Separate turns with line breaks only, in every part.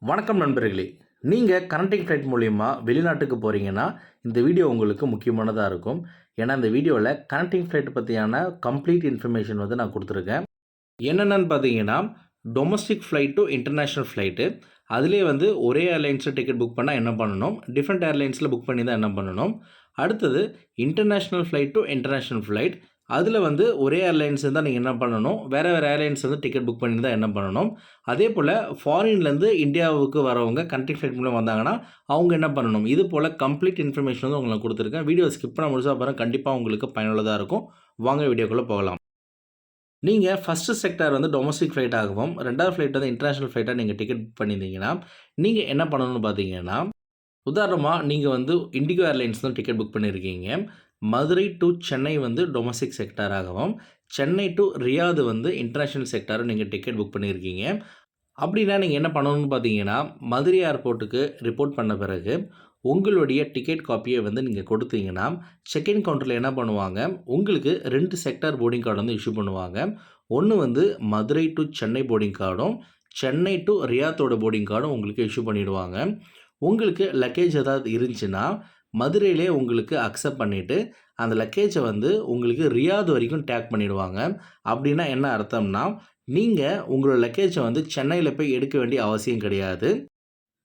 வணக்கம் நண்பர்களே. நீங்கள் கனெக்டிங் ஃப்ளைட் மூலியமா வெளிநாட்டுக்கு போகிறீங்கன்னா, இந்த வீடியோ உங்களுக்கு முக்கியமானதா இருக்கும். ஏன்னா, இந்த வீடியோவில் கனெக்டிங் ஃப்ளைட் பற்றியான கம்ப்ளீட் இன்ஃபர்மேஷன் வந்து நான் கொடுத்துருக்கேன். என்னென்னு பார்த்தீங்கன்னா, domestic flight to international flight. அதிலே வந்து ஒரே ஏர்லைன்ஸில் டிக்கெட் புக் பண்ணால் என்ன பண்ணணும், டிஃப்ரெண்ட் ஏர்லைன்ஸில் புக் பண்ணி தான் என்ன பண்ணணும். அடுத்தது international flight to international flight. அதில் வந்து ஒரே ஏர்லைன்ஸ் இருந்தால் நீங்கள் என்ன பண்ணணும், வேறு வேறு ஏர்லைன்ஸ் வந்து டிக்கெட் புக் பண்ணி தான் என்ன பண்ணணும். அதே போல் ஃபாரின்லேருந்து இந்தியாவுக்கு வரவங்க கனெக்டிங் ஃப்ளைட் மூலம் வந்தாங்கன்னா, அவங்க என்ன பண்ணணும். இது போல் கம்ப்ளீட் இன்ஃபர்மேஷன் வந்து உங்களுக்கு கொடுத்துருக்கேன். வீடியோ ஸ்கிப் பண்ண முடிச்சா அப்புறம் கண்டிப்பாக உங்களுக்கு பயனுள்ளதாக இருக்கும். வாங்க வீடியோக்குள்ளே போகலாம். நீங்கள் ஃபஸ்ட்டு செக்டார் வந்து டொமஸ்டிக் ஃப்ளைட் ஆகவும், 2வது ஃப்ளைட் வந்து இன்டர்நேஷ்னல் ஃப்ளைட்டாக நீங்கள் டிக்கெட் புக் பண்ணியிருந்தீங்கன்னா, நீங்கள் என்ன பண்ணணும்னு பார்த்தீங்கன்னா, உதாரணமாக நீங்கள் வந்து இண்டிகோ ஏர்லைன்ஸ் தான் டிக்கெட் புக் பண்ணியிருக்கீங்க. மதுரை டு சென்னை வந்து டொமஸ்டிக் செக்டாராகவும், சென்னை டு ரியாத் வந்து இன்டர்நேஷ்னல் செக்டாரும் நீங்கள் டிக்கெட் புக் பண்ணியிருக்கீங்க. அப்படின்னா நீங்கள் என்ன பண்ணணும்னு பார்த்தீங்கன்னா, மதுரை ஏர்போர்ட்டுக்கு ரிப்போர்ட் பண்ண பிறகு, உங்களுடைய டிக்கெட் காப்பியை வந்து நீங்கள் கொடுத்தீங்கன்னா, செக்இன் கவுண்டரில் என்ன பண்ணுவாங்க, உங்களுக்கு 2 செக்டார் போர்டிங் கார்டு வந்து இஷ்யூ பண்ணுவாங்க. ஒன்று வந்து மதுரை டு சென்னை போர்டிங் கார்டும், சென்னை டு ரியாத்தோட போர்டிங் கார்டும் உங்களுக்கு இஷ்யூ பண்ணிவிடுவாங்க. உங்களுக்கு லக்கேஜ் ஏதாவது இருந்துச்சுன்னா, மதுரையிலே உங்களுக்கு அக்செப்ட் பண்ணிவிட்டு, அந்த லக்கேஜை வந்து உங்களுக்கு ரியாத் வரைக்கும் டேக் பண்ணிவிடுவாங்க. அப்படின்னா என்ன அர்த்தம்னா, நீங்கள் உங்களோட லக்கேஜை வந்து சென்னையில் போய் எடுக்க வேண்டிய அவசியம் கிடையாது.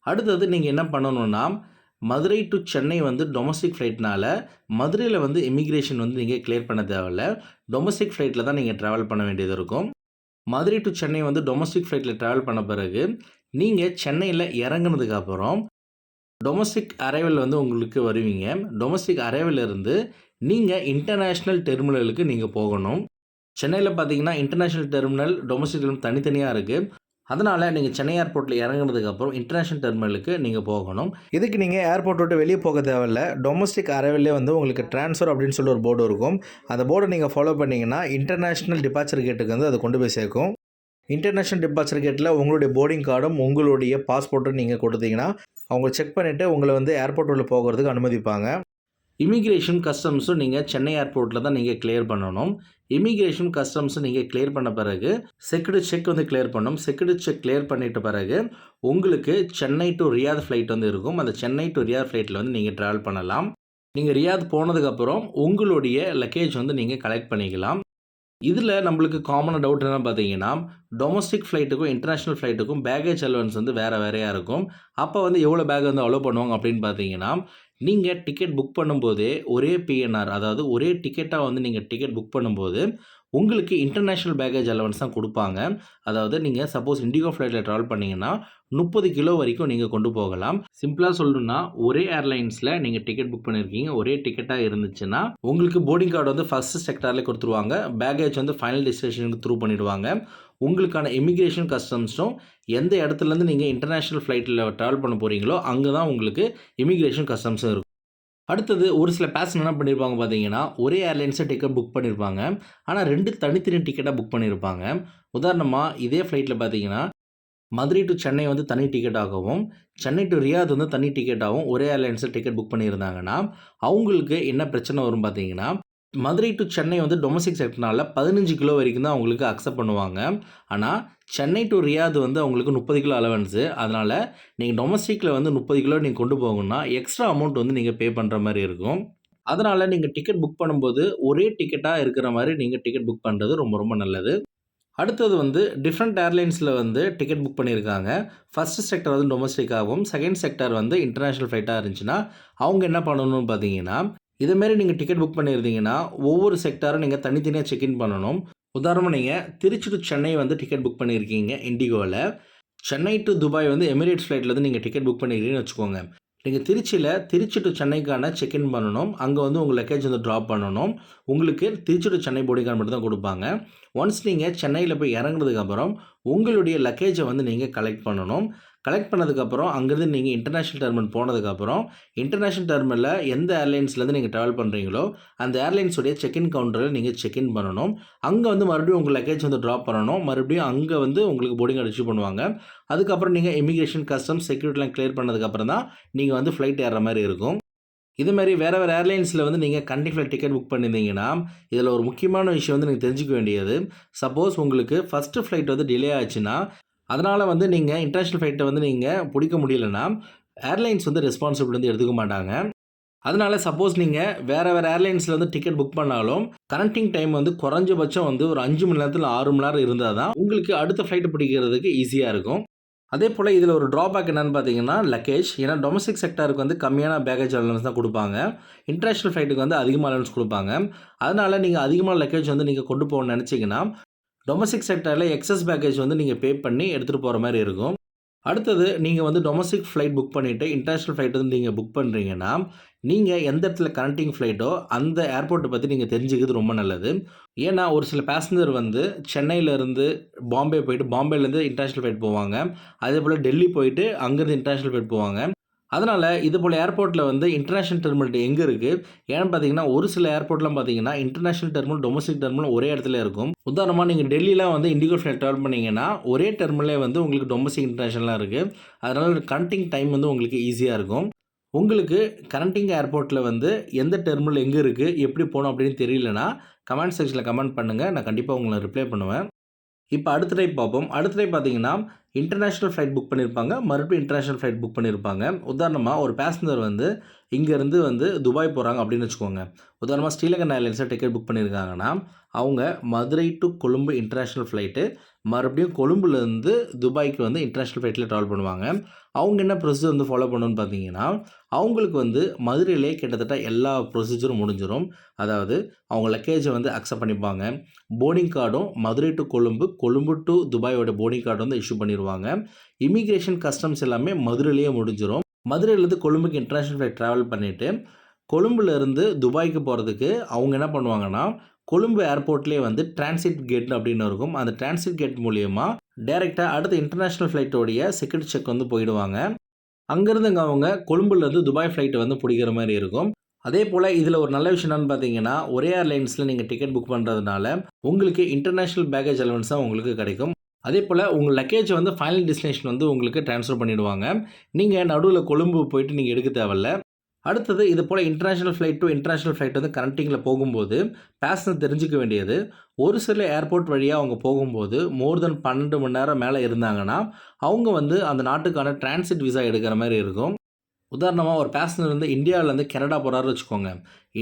அடுத்தது நீங்கள் என்ன பண்ணணும்னா, மதுரை டு சென்னை வந்து டொமஸ்டிக் ஃப்ளைட்னால, மதுரையில் வந்து இமிக்ரேஷன் வந்து நீங்கள் கிளியர் பண்ண தேவையில்ல. டொமஸ்டிக் ஃப்ளைட்டில் தான் நீங்கள் ட்ராவல் பண்ண வேண்டியது இருக்கும். மதுரை டு சென்னை வந்து டொமஸ்டிக் ஃப்ளைட்டில் ட்ராவல் பண்ண பிறகு, நீங்கள் சென்னையில் இறங்குனதுக்கப்புறம் டொமஸ்டிக் அரைவல் வந்து உங்களுக்கு வருவீங்க. டொமஸ்டிக் அரைவல் இருந்து நீங்கள் இன்டர்நேஷ்னல் டெர்மினலுக்கு நீங்கள் போகணும். சென்னையில் பார்த்தீங்கன்னா, இன்டர்நேஷ்னல் டெர்மினல், டொமஸ்டிக் டெர்மினல் தனித்தனியாக இருக்குது. அதனால் நீங்கள் சென்னை ஏர்போர்ட்டில் இறங்குனதுக்கப்புறம் இன்டர்நேஷ்னல் டெர்மினலுக்கு நீங்கள் போகணும். இதுக்கு நீங்கள் ஏர்போர்ட் விட்டு வெளியே போக தேவையில்ல. டொமஸ்டிக் அரைவல்லே வந்து உங்களுக்கு ட்ரான்ஸ்ஃபர் அப்படின்னு சொல்லி ஒரு போர்டு இருக்கும். அந்த போர்டை நீங்கள் ஃபாலோ பண்ணிங்கன்னா, இன்டர்நேஷ்னல் டிபார்ச்சர் கேட்டுக்கு வந்து அது கொண்டு போய் சேர்க்கும். இன்டர்நேஷ்னல் டிபார்ச்சர் கேட்டில் உங்களுடைய போர்டிங் கார்டும், உங்களுடைய பாஸ்போர்ட்டும் நீங்கள் கொடுத்தீங்கன்னா, அவங்க செக் பண்ணிவிட்டு உங்களை வந்து ஏர்போர்ட் உள்ள போகிறதுக்கு அனுமதிப்பாங்க. இமிக்ரேஷன் கஸ்டம்ஸும் நீங்கள் சென்னை ஏர்போர்ட்டில் தான் நீங்கள் கிளியர் பண்ணணும். இமிக்ரேஷன் கஸ்டம்ஸும் நீங்கள் கிளியர் பண்ண பிறகு செக்யூரிட்டி செக் வந்து கிளியர் பண்ணணும். செக்யூரிட்டி செக் கிளியர் பண்ணிட்ட பிறகு உங்களுக்கு சென்னை டு ரியாத் ஃப்ளைட் வந்து இருக்கும். அந்த சென்னை டு ரியாத் ஃப்ளைட்டில் வந்து நீங்கள் ட்ராவல் பண்ணலாம். நீங்கள் ரியாத் போனதுக்கப்புறம் உங்களுடைய லக்கேஜ் வந்து நீங்கள் கலெக்ட் பண்ணிக்கலாம். இதில் நம்மளுக்கு காமனாக டவுட் என்ன பார்த்தீங்கன்னா, டொமஸ்டிக் ஃப்ளைட்டுக்கும் இன்டர்நேஷ்னல் ஃப்ளைட்டுக்கும் பேக்கேஜ் அலவன்ஸ் வந்து வேறு வேறையாக இருக்கும். அப்போ வந்து எவ்வளோ பேக் வந்து அலோவ் பண்ணுவாங்க அப்படின்னு பார்த்தீங்கன்னா, நீங்கள் டிக்கெட் புக் பண்ணும்போதே ஒரே பிஎன்ஆர், அதாவது ஒரே டிக்கெட்டாக வந்து நீங்கள் டிக்கெட் புக் பண்ணும்போது உங்களுக்கு இன்டர்நேஷ்னல் பேக்கேஜ் அலவன்ஸ் தான் கொடுப்பாங்க. அதாவது நீங்கள் சப்போஸ் இண்டிகோ ஃப்ளைட்டில் ட்ராவல் பண்ணிங்கன்னா 30 கிலோ வரைக்கும் நீங்கள் கொண்டு போகலாம். சிம்பிளாக சொல்லணும்னா, ஒரே ஏர்லைன்ஸில் நீங்கள் டிக்கெட் புக் பண்ணியிருக்கீங்க, ஒரே டிக்கெட்டாக இருந்துச்சுன்னா உங்களுக்கு போர்டிங் கார்டு வந்து ஃபஸ்ட்டு செக்டார்லேயே கொடுத்துருவாங்க. பேக்கேஜ் வந்து ஃபைனல் டெஸ்டினேஷனுக்கு த்ரூ பண்ணிவிடுவாங்க. உங்களுக்கான இமிக்ரேஷன் கஸ்டம்ஸும் எந்த இடத்துலேருந்து நீங்கள் இன்டர்நேஷ்னல் ஃப்ளைட்டில் ட்ராவல் பண்ண போகிறீங்களோ அங்கே தான் உங்களுக்கு இமிக்ரேஷன் கஸ்டம்ஸும் இருக்கும். அடுத்தது ஒரு சில பேசஞ்சர் என்ன பண்ணியிருப்பாங்க பார்த்தீங்கன்னா, ஒரே ஏர்லைன்ஸில் டிக்கெட் புக் பண்ணியிருப்பாங்க. ஆனால் 2 தனித்தனி டிக்கெட்டாக புக் பண்ணியிருப்பாங்க. உதாரணமாக இதே ஃப்ளைட்டில் பார்த்தீங்கன்னா, மதுரை டு சென்னை வந்து தனி டிக்கெட்டாகவும், சென்னை டு ரியாத் வந்து தனி டிக்கெட்டாகவும் ஒரே ஏர்லைன்ஸில் டிக்கெட் புக் பண்ணியிருந்தாங்கன்னா, அவங்களுக்கு என்ன பிரச்சனை வரும் பார்த்தீங்கன்னா, மதுரை டு சென்னை வந்து டொமஸ்டிக் செக்டர்னால 15 கிலோ வரைக்கும் தான் அவங்களுக்கு அக்செப்ட் பண்ணுவாங்க. ஆனால் சென்னை டு ரியாத் வந்து அவங்களுக்கு 30 கிலோ அலவன்ஸு. அதனால் நீங்கள் டொமஸ்டிக்கில் வந்து 30 கிலோ நீங்கள் கொண்டு போகணும்னா எக்ஸ்ட்ரா அமௌண்ட் வந்து நீங்கள் பே பண்ணுற மாதிரி இருக்கும். அதனால் நீங்கள் டிக்கெட் புக் பண்ணும்போது ஒரே டிக்கெட்டாக இருக்கிற மாதிரி நீங்கள் டிக்கெட் புக் பண்ணுறது ரொம்ப ரொம்ப நல்லது. அடுத்தது வந்து டிஃப்ரெண்ட் ஏர்லைன்ஸில் வந்து டிக்கெட் புக் பண்ணியிருக்காங்க. ஃபஸ்ட்டு செக்டர் வந்து டொமஸ்டிக்காகவும், செகண்ட் செக்டார் வந்து இன்டர்நேஷ்னல் ஃப்ளைட்டாக இருந்துச்சுன்னா, அவங்க என்ன பண்ணணும்னு பார்த்தீங்கன்னா, இதேமாரி நீங்கள் டிக்கெட் புக் பண்ணியிருந்தீங்கன்னா, ஒவ்வொரு செக்டாரும் நீங்கள் தனித்தனியாக செக்இன் பண்ணணும். உதாரணமாக நீங்கள் திருச்சி டு சென்னை வந்து டிக்கெட் புக் பண்ணியிருக்கீங்க இண்டிகோவில். சென்னை டு துபாய் வந்து எமிரேட்ஸ் ஃப்ளைட்டில் வந்து நீங்கள் டிக்கெட் புக் பண்ணியிருக்கீங்கன்னு வச்சுக்கோங்க. நீங்கள் திருச்சி டு சென்னைக்கான செக்இன் பண்ணணும். அங்கே வந்து உங்கள் லக்கேஜ் வந்து ட்ராப் பண்ணணும். உங்களுக்கு Trichy to Chennai boarding card மட்டும் தான் கொடுப்பாங்க. ஒன்ஸ் நீங்கள் சென்னையில் போய் இறங்குனதுக்கப்புறம் உங்களுடைய லக்கேஜை வந்து நீங்கள் கலெக்ட் பண்ணணும். கலெக்ட் பண்ணதுக்கப்புறம் அங்கேருந்து நீங்கள் இன்டர்நேஷ்னல் டெர்மினல் போனதுக்கப்புறம், இன்டர்நேஷ்னல் டெர்மினலில் எந்த ஏர்லைன்ஸ்லேருந்து நீங்கள் ட்ராவல் பண்ணுறீங்களோ அந்த ஏர்லைன்ஸுடைய செக்இன் கவுண்டரில் நீங்கள் செக்இன் பண்ணணும். அங்கே வந்து மறுபடியும் உங்கள் லக்கேஜ் வந்து ட்ராப் பண்ணணும். மறுபடியும் அங்கே வந்து உங்களுக்கு போர்டிங் கார்டு இஷ்யூ பண்ணுவாங்க. அதுக்கப்புறம் நீங்கள் இமிக்ரேஷன், கஸ்டம்ஸ், செக்யூரிட்டிலாம் கிளியர் பண்ணதுக்கப்புறம் தான் நீங்கள் வந்து ஃப்ளைட் ஏறுற மாதிரி இருக்கும். இதுமாரி வேறு வேறு ஏர்லைன்ஸில் வந்து நீங்கள் கனெக்டிங் ஃப்ளைட் டிக்கெட் புக் பண்ணியிருந்தீங்கன்னா, இதில் ஒரு முக்கியமான விஷயம் வந்து நீங்கள் தெரிஞ்சுக்க வேண்டியது, சப்போஸ் உங்களுக்கு ஃபஸ்ட்டு ஃப்ளைட் வந்து டிலே ஆச்சுன்னா, அதனால் வந்து நீங்கள் இன்டர்நேஷ்னல் ஃப்ளைட்டை வந்து நீங்கள் பிடிக்க முடியலன்னா ஏர்லைன்ஸ் வந்து ரெஸ்பான்சிபிலிட்டி வந்து எடுத்துக்க மாட்டாங்க. அதனால சப்போஸ் நீங்கள் வேறு ஏர்லைன்ஸில் வந்து டிக்கெட் புக் பண்ணாலும் கனெக்டிங் டைம் வந்து குறைஞ்சபட்சம் வந்து ஒரு 5 மணி நேரத்தில் 6 மணி நேரம் இருந்தால் தான் உங்களுக்கு அடுத்த ஃப்ளைட் பிடிக்கிறதுக்கு ஈஸியாக இருக்கும். அதே போல் இதில் ஒரு ட்ராபேக் என்னென்னு பார்த்தீங்கன்னா லக்கேஜ். ஏன்னா டொமஸ்டிக் செக்டாருக்கு வந்து கம்மியான பேக்கேஜ் அலவன்ஸ் தான் கொடுப்பாங்க. இன்டர்நேஷ்னல் ஃப்ளைட்டுக்கு வந்து அதிகமாக அலவன்ஸ் கொடுப்பாங்க. அதனால் நீங்கள் அதிகமான லக்கேஜ் வந்து நீங்கள் கொண்டு போகணும்னு நினச்சிங்கன்னா டொமஸ்டிக் செக்டாரில் எக்ஸஸ் பேக்கேஜ் வந்து நீங்கள் பே பண்ணி எடுத்துகிட்டு போகிற மாதிரி இருக்கும். அடுத்தது நீங்கள் வந்து டொமஸ்டிக் ஃப்ளைட் புக் பண்ணிவிட்டு இன்டர்நேஷ்னல் ஃப்ளைட் வந்து நீங்கள் புக் பண்ணுறீங்கன்னா நீங்கள் எந்த இடத்துல கனெக்டிங் ஃப்ளைட்டோ அந்த ஏர்போர்ட்டை பற்றி நீங்கள் தெரிஞ்சுக்கிறது ரொம்ப நல்லது. ஏன்னா ஒரு சில பேசஞ்சர் வந்து சென்னையிலேருந்து பாம்பே போயிட்டு பாம்பேலேருந்து இன்டர்நேஷ்னல் ஃப்ளைட் போவாங்க. அதே போல் டெல்லி போயிட்டு அங்கேருந்து இன்டர்நேஷ்னல் ஃப்ளைட் போவாங்க. அதனால் இது போல் ஏர்போர்ட்டில் வந்து இன்டர்நேஷ்னல் டெர்மினல் எங்கே இருக்குது ஏன்னு பார்த்தீங்கன்னா ஒரு சில ஏர்போர்ட்லாம் பார்த்தீங்கன்னா இன்டர்நேஷ்னல் டெர்மினல் டொமஸ்டிக் டெர்மினல் ஒரே இடத்துல இருக்கும். உதாரணமாக நீங்கள் டெல்லியில் வந்து இண்டிகோ ஃப்ளைட் ட்ராவல் பண்ணிங்கன்னா ஒரே டெர்மினலே வந்து உங்களுக்கு டொமஸ்டிக் இன்டர்நேஷ்னலாக இருக்குது. அதனால் கனெக்டிங் டைம் வந்து உங்களுக்கு ஈஸியாக இருக்கும். உங்களுக்கு கனெக்டிங் ஏர்போர்ட்டில் வந்து எந்த டெர்மினல் எங்கே இருக்குது எப்படி போகணும் அப்படின்னு தெரியலனா கமெண்ட் செக்ஷனில் கமெண்ட் பண்ணுங்கள். நான் கண்டிப்பாக உங்களை ரிப்ளை பண்ணுவேன். இப்போ அடுத்த டைப் பார்ப்போம். அடுத்த டைப் பார்த்தீங்கன்னா இன்டர்நேஷ்னல் ஃப்ளைட் புக் பண்ணியிருப்பாங்க. மறுபடியும் இன்டர்நேஷ்னல் ஃப்ளைட் புக் பண்ணியிருப்பாங்க. உதாரணமாக ஒரு பேசஞ்சர் வந்து இங்கேருந்து வந்து துபாய் போகிறாங்க அப்படின்னு வச்சுக்கோங்க. உதாரணமாக ஸ்ரீலங்கன் ஏர்லைன்ஸில் டிக்கெட் புக் பண்ணியிருக்காங்கன்னா அவங்க Madurai to Colombo international flight மறுபடியும் கொழும்புலேருந்து துபாய்க்கு வந்து இன்டர்நேஷ்னல் ஃப்ளைட்டில் ட்ராவல் பண்ணுவாங்க. அவங்க என்ன ப்ரொசீஜர் வந்து ஃபாலோ பண்ணணும்னு பார்த்தீங்கன்னா அவங்களுக்கு வந்து மதுரையிலே கிட்டத்தட்ட எல்லா ப்ரொசீஜரும் முடிஞ்சிடும். அதாவது அவங்க லக்கேஜை வந்து அக்செப்ட் பண்ணிப்பாங்க. போர்டிங் கார்டும் மதுரை டு கொழும்பு, கொழும்பு டு துபாயோட போர்டிங் கார்டு வந்து இஷ்யூ பண்ணிடுவாங்க. இமிக்ரேஷன் கஸ்டம்ஸ் எல்லாமே மதுரையிலேயே முடிஞ்சிடும். மதுரையிலேருந்து கொழும்புக்கு இன்டர்நேஷ்னல் ஃப்ளைட் ட்ராவல் பண்ணிவிட்டு கொழும்புலேருந்து துபாய்க்கு போகிறதுக்கு அவங்க என்ன பண்ணுவாங்கன்னா கொழும்பு ஏர்போர்ட்லேயே வந்து டிரான்சிட் கேட் அப்படின்னு இருக்கும். அந்த டிரான்சிட் கேட் மூலியமாக டைரெக்டாக அடுத்த இன்டர்நேஷ்னல் ஃப்ளைட்டோடைய செக்யூரிட்டி செக் வந்து போயிடுவாங்க. அங்கேருந்து அவங்க கொழும்புலேருந்து துபாய் ஃப்ளைட்டை வந்து பிடிக்கிற மாதிரி இருக்கும். அதே போல் இதில் ஒரு நல்ல விஷயம் என்னென்னு பார்த்தீங்கன்னா ஒரே ஏர்லைன்ஸில் நீங்கள் டிக்கெட் புக் பண்ணுறதுனால உங்களுக்கு இன்டர்நேஷ்னல் பேக்கேஜ் அலவன்ஸ் தான் உங்களுக்கு கிடைக்கும். அதே போல் உங்கள் லக்கேஜ் வந்து ஃபைனல் டெஸ்டினேஷன் வந்து உங்களுக்கு ட்ரான்ஸ்ஃபர் பண்ணிவிடுவாங்க. நீங்கள் நடுவில் கொழும்பு போயிட்டு நீங்கள் எடுக்க தேவையில்ல. அடுத்தது இது போல் international flight to international flight வந்து கனெக்டிங்கில் போகும்போது பேசஞ்சர் தெரிஞ்சுக்க வேண்டியது ஒரு சில ஏர்போர்ட் வழியாக அவங்க போகும்போது மோர் தென் 12 மணி நேரம் மேலே இருந்தாங்கன்னா அவங்க வந்து அந்த நாட்டுக்கான டிரான்சிட் விசா எடுக்கிற மாதிரி இருக்கும். உதாரணமாக ஒரு பேசஞ்சர் வந்து இந்தியாவிலேருந்து கனடா போகிறாரு வச்சுக்கோங்க.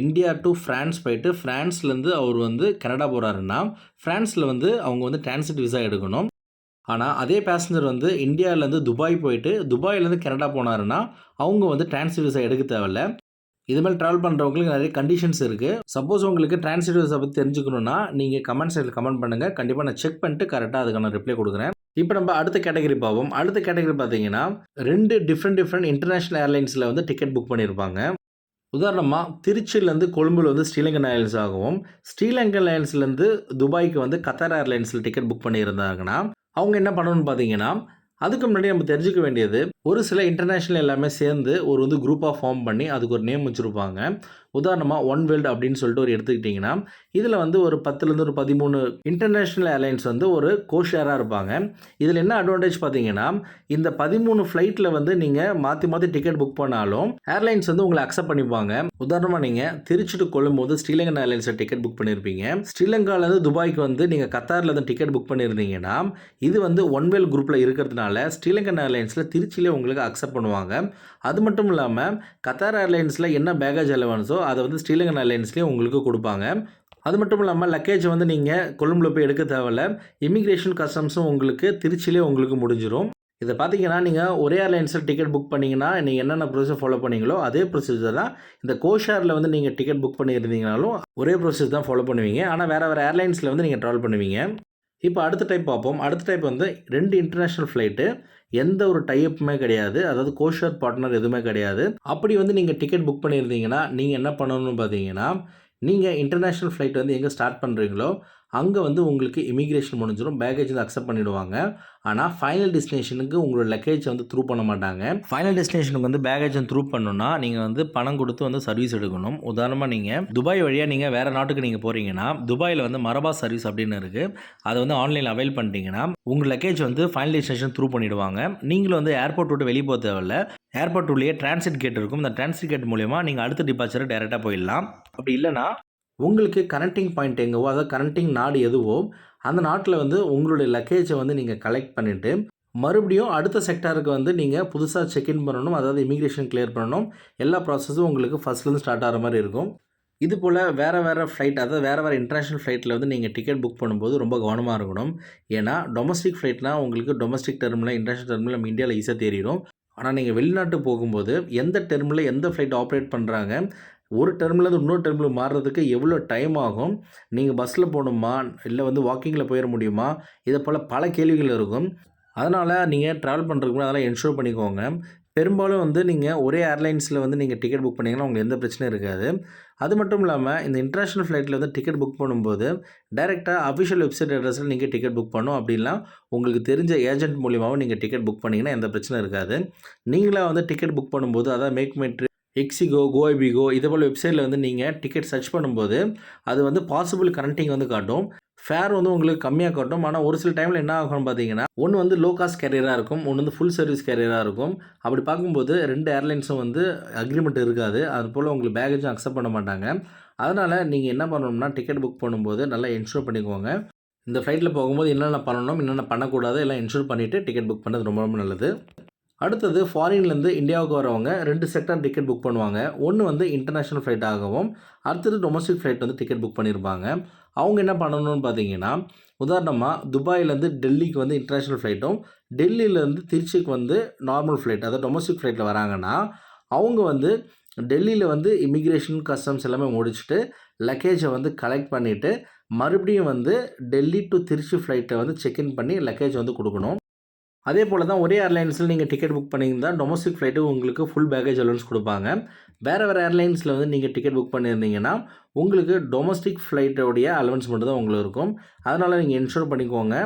இந்தியா டு ஃப்ரான்ஸ் போயிட்டு ஃப்ரான்ஸ்லேருந்து அவர் வந்து கனடா போகிறாருன்னா ஃப்ரான்ஸில் வந்து அவங்க வந்து டிரான்சிட் விசா எடுக்கணும். ஆனால் அதே பேசஞ்சர் வந்து இந்தியாவிலேருந்து துபாய் போயிட்டு துபாயிலேருந்து கனடா போனாருன்னா அவங்க வந்து டிரான்சிட் விசா எடுக்க தேவையில்ல. இதுமாதிரி ட்ராவல் பண்ணுறவங்களுக்கு நிறைய கண்டிஷன்ஸ் இருக்குது. சப்போஸ் உங்களுக்கு டிரான்சிட் விசா பற்றி தெரிஞ்சுக்கணுன்னா நீங்கள் கமெண்ட் சைடில் கமெண்ட் பண்ணுங்கள். கண்டிப்பாக நான் செக் பண்ணிட்டு கரெக்டாக அதுக்கான ரிப்ளை கொடுக்குறேன். இப்போ நம்ம அடுத்த கேட்டகரி பார்ப்போம். அடுத்த கேட்டகரி பார்த்தீங்கன்னா 2 டிஃப்ரெண்ட் இன்டர்நேஷ்னல் ஏர்லைன்ஸில் வந்து டிக்கெட் புக் பண்ணியிருப்பாங்க. உதாரணமாக திருச்சியிலேருந்து கொழும்புல வந்து ஸ்ரீலங்கன் ஏர்லைன்ஸ் ஆகவும் ஸ்ரீலங்கன் ஏர்லைன்ஸ்லேருந்து துபாய்க்கு வந்து கத்தார் ஏர்லைன்ஸில் டிக்கெட் புக் பண்ணியிருந்தாங்கன்னா அவங்க என்ன பண்ணணும்னு பார்த்தீங்கன்னா அதுக்கு முன்னாடி நம்ம தெரிஞ்சுக்க வேண்டியது ஒரு சில இன்டர்நேஷ்னல் எல்லாமே சேர்ந்து ஒரு வந்து குரூப்பாக ஃபார்ம் பண்ணி அதுக்கு ஒரு நேம் வச்சுருப்பாங்க. உதாரணமாக ஒன் வேர்ல்டு அப்படின்னு சொல்லிட்டு ஒரு எடுத்துக்கிட்டிங்கன்னா இதில் வந்து ஒரு 10லேருந்து ஒரு 13 இன்டர்நேஷ்னல் ஏர்லைன்ஸ் வந்து ஒரு கோஷேராக இருப்பாங்க. இதில் என்ன அட்வான்டேஜ் பார்த்தீங்கன்னா இந்த 13 ஃப்ளைட்டில் வந்து நீங்கள் மாற்றி டிக்கெட் புக் பண்ணாலும் ஏர்லைன்ஸ் வந்து உங்களை அக்செப்ட் பண்ணிப்பாங்க. உதாரணமாக நீங்கள் திருச்சி டு கொள்ளும் போது ஸ்ரீலங்கன் ஏர்லைன்ஸில் டிக்கெட் புக் பண்ணியிருப்பீங்க. ஸ்ரீலங்காவிலேருந்து துபாய்க்கு வந்து நீங்கள் கத்தார்லேருந்து டிக்கெட் புக் பண்ணியிருந்தீங்கன்னா இது வந்து ஒன் வேல் குரூப்பில் இருக்கிறதுனால ஸ்ரீலங்கன் ஏர்லைன்ஸில் திருச்சியிலே உங்களுக்கு அக்செப்ட் பண்ணுவாங்க. அது மட்டும் இல்லாமல் கத்தார் ஏர்லைன்ஸில் என்ன பேக்கேஜ் அலவன்ஸோ அதை வந்து ஸ்ரீலங்கன் ஏர்லைன்ஸ்லேயும் உங்களுக்கு கொடுப்பாங்க. அது மட்டும் இல்லாமல் லக்கேஜ் வந்து நீங்கள் கொழும்புல போய் எடுக்க தேவையில்ல. இமிக்ரேஷன் கஸ்டம்ஸும் உங்களுக்கு திருச்சியிலே உங்களுக்கு முடிஞ்சிடும். இதை பார்த்தீங்கன்னா நீங்கள் ஒரே ஏர்லைன்ஸில் டிக்கெட் புக் பண்ணிங்கன்னா நீங்கள் என்னென்ன ப்ரொசீஜர் ஃபாலோ பண்ணீங்களோ அதே ப்ரொசீஜர் தான் இந்த கோஷேரில் வந்து நீங்கள் டிக்கெட் புக் பண்ணியிருந்தீங்கனாலும் ஒரே ப்ரொசீஜர் தான் ஃபாலோ பண்ணுவீங்க. ஆனால் வேறு ஏர்லைன்ஸில் வந்து நீங்கள் ட்ராவல் பண்ணுவீங்க. இப்போ அடுத்த டைப் பார்ப்போம். அடுத்த டைப் வந்து 2 இன்டர்நேஷ்னல் ஃப்ளைட்டு எந்த ஒரு டைப்புமே கிடையாது. அதாவது கோஷர் பார்ட்னர் எதுவுமே கிடையாது. அப்படி வந்து நீங்கள் டிக்கெட் புக் பண்ணியிருந்தீங்கன்னா நீங்கள் என்ன பண்ணணும்னு பார்த்தீங்கன்னா நீங்கள் இன்டர்நேஷ்னல் ஃப்ளைட் வந்து எங்கே ஸ்டார்ட் பண்ணுறீங்களோ அங்கே வந்து உங்களுக்கு இமிக்ரேஷன் முடிஞ்சிடும். பேக்கேஜ் வந்து அக்செப்ட் பண்ணிவிடுவாங்க. ஆனால் ஃபைனல் டெஸ்டினேஷனுக்கு உங்களோட லக்கேஜ் வந்து த்ரூ பண்ண மாட்டாங்க. ஃபைனல் டெஸ்டினேஷனுக்கு வந்து பேக்கேஜ் வந்து த்ரூ பண்ணணும்னா நீங்கள் வந்து பணம் கொடுத்து வந்து சர்வீஸ் எடுக்கணும். உதாரணமாக நீங்கள் துபாய் வழியாக நீங்கள் வேறு நாட்டுக்கு நீங்கள் போகிறீங்கன்னா துபாயில் வந்து மரபா சர்வீஸ் அப்படின்னு இருக்குது. அதை வந்து ஆன்லைனில் அவைல் பண்ணிட்டீங்கன்னா உங்கள் லக்கேஜ் வந்து ஃபைனல் டெஸ்டினேஷன் த்ரூ பண்ணிவிடுவாங்க. நீங்களும் வந்து ஏர்போர்ட் விட்டு வெளியே போக தேவையில்ல. ஏர்போர்ட் உள்ளே டிரான்சிட் கேட் இருக்கும். இந்த டிரான்சிட் கேட் மூலிமா நீங்கள் அடுத்த டிபார்ச்சரை டேரெக்டாக போயிடலாம். அப்படி இல்லைனா உங்களுக்கு கனெக்டிங் பாயிண்ட் எங்கவோ அதாவது கனெக்டிங் நாடு எதுவோ அந்த நாட்டில வந்து உங்களுடைய லக்கேஜ வந்து நீங்க கலெக்ட் பண்ணிட்டு, மறுபடியும் அடுத்த செக்டாருக்கு வந்து நீங்க புதுசா செக் இன் பண்ணணும். அதாவது இமிகிரேஷன் கிளியர் பண்ணணும். எல்லா ப்ராசஸும் உங்களுக்கு ஃபர்ஸ்ட்லேருந்து ஸ்டார்ட் ஆகுற மாரி இருக்கும். இது போல வேற ஃப்ளைட் அதாவது வேற இன்டர்நேஷனல் ஃப்ளைட்ல வந்து நீங்க டிக்கெட் புக் பண்ணும்போது ரொம்ப கவனமா இருக்கணும். ஏன்னா, டொமஸ்டிக் ஃப்ளைட்னா உங்களுக்கு டொமஸ்டிக் டெர்மினல், இன்டர்நேஷனல் டெர்மினல் நம்ம இந்தியால ஈஸியா தேறிரும். ஆனா, நீங்க வெளிநாட்டுக்கு போகும்போது எந்த டெர்மினல்ல எந்த ஃப்ளைட் ஆப்பரேட் பண்றாங்க, ஒரு டெர்மினல்லேருந்து இன்னொரு டெர்மினல் மாறுறதுக்கு எவ்வளோ டைம் ஆகும்? நீங்க பஸ்ல போணுமா? இல்ல வந்து வாக்கிங்ல போயிற முடியுமா? இத போல பல கேள்விகள் இருக்கும். அதனால நீங்க டிராவல் பண்றதுக்கு முன்னாடி அதெல்லாம் என்ஷூர் பண்ணிக்கோங்க. பெரும்பாலும் வந்து நீங்க ஒரே ஏர்லைன்ஸ்ல வந்து நீங்க டிக்கெட் புக் பண்ணீங்கன்னா, உங்களுக்கு எந்த பிரச்சனையும் இருக்காது. அது மட்டும் இல்லாம, இந்த இன்டர்நேஷனல் ஃப்ளைட்ல வந்து டிக்கெட் புக் பண்ணும்போது, டைரக்ட்டா அஃபிஷியல் வெப்சைட் அட்ரஸ்ல நீங்க டிக்கெட் புக் பண்ணணும். அப்படி இல்லனா, உங்களுக்கு தெரிஞ்ச ஏஜென்ட் மூலியமாவும் நீங்க டிக்கெட் புக் பண்ணீங்கன்னா, எந்த பிரச்சனையும் இருக்காது. நீங்களா வந்து டிக்கெட் புக் பண்ணும்போது, அதாவது மேக் மை ட்ரிப், எக்ஸிகோ, கோஐபிகோ இது போல வெப்சைட்ல வந்து நீங்க டிக்கெட் சர்ச் பண்ணும்போது, அது வந்து பாசிபிள் கனெக்டிங் வந்து காட்டும். ஃபேர் வந்து உங்களுக்கு கம்மியா காட்டும். ஆனா, ஒரு சில டைம்ல என்ன ஆகும்னு பார்த்தீங்கன்னா, ஒண்ணு வந்து லோ காஸ்ட் கேரியரா இருக்கும். ஒண்ணு வந்து ஃபுல் சர்வீஸ் கேரியரா இருக்கும். அப்படி பார்க்கும்போது 2 ஏர்லைன்ஸும் வந்து அக்ரீமெண்ட் இருக்காது. அதுபோல உங்களுக்கு பேக்கேஜும் அக்செப்ட் பண்ண மாட்டாங்க. அதனால நீங்க என்ன பண்ணணும்னா, டிக்கெட் புக் பண்ணும்போது நல்லா என்ஷூர் பண்ணிக்கோங்க. இந்த ஃப்ளைட்ல போகும்போது என்னென்ன பண்ணணும், என்னென்ன பண்ணக்கூடாது எல்லாம் என்ஷூர் பண்ணிட்டு டிக்கெட் புக் பண்ணது ரொம்ப நல்லது. அடுத்தது ஃபாரின்லேருந்து இந்தியாவுக்கு வரவங்க 2 செக்டார் டிக்கெட் புக் பண்ணுவாங்க. ஒண்ணு வந்து இன்டர்நேஷனல் ஃப்ளைட் ஆகவும், அடுத்தது டொமஸ்டிக் ஃப்ளைட் வந்து டிக்கெட் புக் பண்ணியிருப்பாங்க. அவங்க என்ன பண்ணணும்னு பார்த்தீங்கன்னா, உதாரணமா துபாயிலேருந்து டெல்லிக்கு வந்து இன்டர்நேஷனல் ஃப்ளைட்டும், டெல்லியிலேருந்து திருச்சிக்கு வந்து நார்மல் ஃப்ளைட் அதாவது டொமஸ்டிக் ஃப்ளைட்ல வராங்கன்னா, அவங்க வந்து டெல்லியில வந்து இமிகிரேஷன், கஸ்டம்ஸ் எல்லாமே முடிச்சுட்டு, லக்கேஜ வந்து கலெக்ட் பண்ணிட்டு, மறுபடியும் வந்து டெல்லி டூ திருச்சி ஃப்ளைட்ட வந்து செக் இன் பண்ணி லக்கேஜ் வந்து குடுக்கணும். அதே போல தான் ஒரே ஏர்லைன்ஸ்ல நீங்க டிக்கெட் புக் பண்ணியிருந்தா, டொமஸ்டிக் ஃப்ளைட்டு உங்களுக்கு ஃபுல் பேக்கேஜ் அலோவன்ஸ் குடுப்பாங்க. வேற ஏர்லைன்ஸ்ல வந்து நீங்க டிக்கெட் புக் பண்ணியிருந்தீங்கன்னா, உங்களுக்கு டொமஸ்டிக் ஃப்ளைட்டோடைய அலவன்ஸ் மட்டும் தான் உங்களுக்கு இருக்கும். அதனால நீங்க என்ஷூர் பண்ணிக்கோங்க.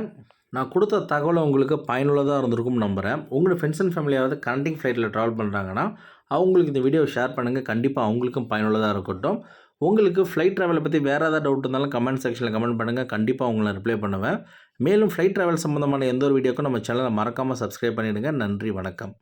நான் குடுத்த தகவல் உங்களுக்கு பயனுள்ளதா இருந்திருக்கும்னு நம்புறேன். உங்களோட ஃப்ரெண்ட்ஸ் அண்ட் ஃபேமிலி யாராவது கனெக்டிங் ஃப்ளைட்ல டிராவல் பண்றாங்கன்னா, அவங்களுக்கு இந்த வீடியோவ ஷேர் பண்ணுங்க. கண்டிப்பா அவங்களுக்கும் பயனுள்ளதா இருக்கட்டும். உங்களுக்கு ஃப்ளைட் டிராவல பத்தி வேற ஏதாவது டவுட் இருந்தாலும் கமெண்ட் செக்ஷன்ல கமெண்ட் பண்ணுங்க. கண்டிப்பா உங்களுக்கு நான் ரிப்ளை பண்ணுவேன். மேலும் ஃப்ளைட் டிராவல் சம்பந்தமான எந்த ஒரு வீடியோக்கும் நம்ம சேனலை மறக்காம சப்ஸ்கிரைப் பண்ணிடுங்க. நன்றி, வணக்கம்.